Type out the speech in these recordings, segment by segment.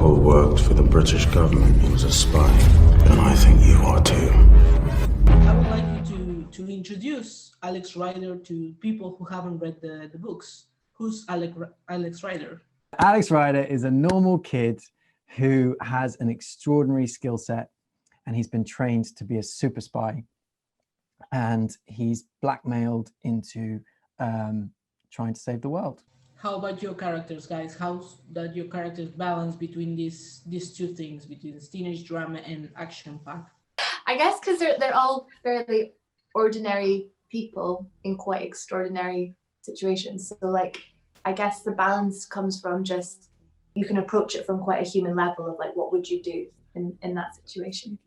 Otto worked for the British government. He was a spy. And I think you are too. I would like you to introduce Alex Rider to people who haven't read the books. Who's Alex Rider? Alex Rider is a normal kid who has an extraordinary skill set, and he's been trained to be a super spy. And he's blackmailed into trying to save the world. How about your characters, guys? How's that your characters balance between these two things, between this teenage drama and action pack? I guess because they're all fairly ordinary people in quite extraordinary situations. So like, I guess the balance comes from just, you can approach it from quite a human level of like, what would you do in that situation?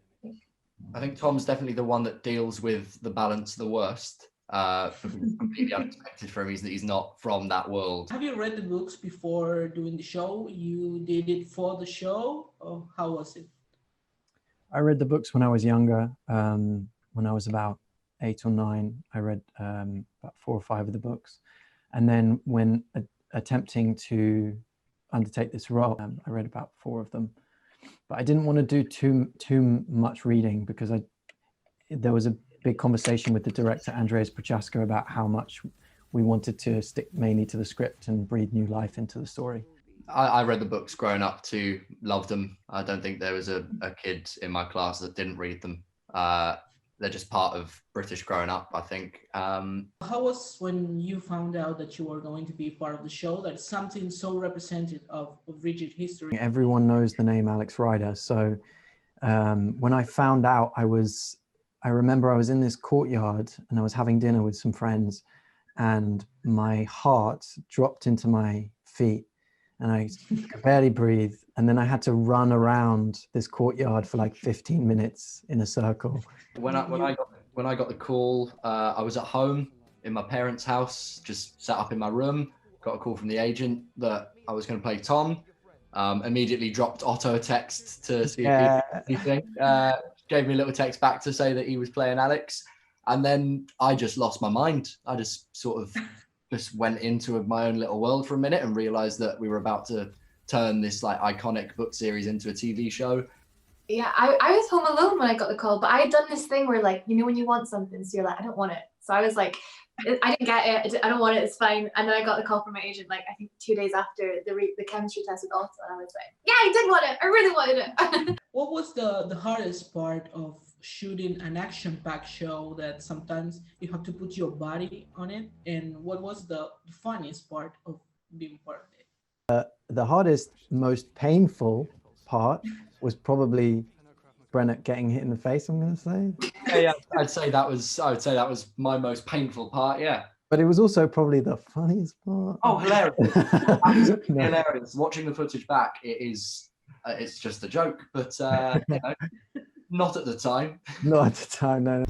I think Tom's definitely the one that deals with the balance the worst. Completely unexpected for him is that he's not from that world. Have you read the books before doing the show? You did it for the show, or how was it? I read the books when I was younger. When I was about 8 or 9, I read about 4 or 5 of the books. And then when attempting to undertake this role, I read about 4 of them. But I didn't want to do too much reading because there was a big conversation with the director, Andreas Prochaska, about how much we wanted to stick mainly to the script and breathe new life into the story. I read the books growing up too, loved them. I don't think there was a kid in my class that didn't read them. They're just part of British growing up, I think. How was when you found out that you were going to be part of the show, that something so representative of British history? Everyone knows the name Alex Rider. So when I found out, I remember I was in this courtyard and I was having dinner with some friends, and my heart dropped into my feet and I could barely breathe. And then I had to run around this courtyard for like 15 minutes in a circle. When I got the call, I was at home in my parents' house, just sat up in my room, got a call from the agent that I was going to play Tom. Immediately dropped Otto a text to see if he had anything. Gave me a little text back to say that he was playing Alex. And then I just lost my mind. I just sort of just went into my own little world for a minute and realized that we were about to turn this like iconic book series into a TV show. Yeah, I was home alone when I got the call, but I had done this thing where like, you know, when you want something, so you're like, I don't want it. So I was like, I didn't get it. I don't want it. It's fine. And then I got the call from my agent, like, I think 2 days after the chemistry test with Otto. And I was like, yeah, I did want it. I really wanted it. What was the hardest part of shooting an action-packed show that sometimes you have to put your body on it? And what was the funniest part of being part of it? The hardest, most painful part was probably Brenock getting hit in the face, I'm going to say. Yeah, I would say that was my most painful part, yeah. But it was also probably the funniest part. Oh, hilarious. Absolutely No. hilarious. Watching the footage back, it's just a joke, but you know, not at the time. Not at the time, no.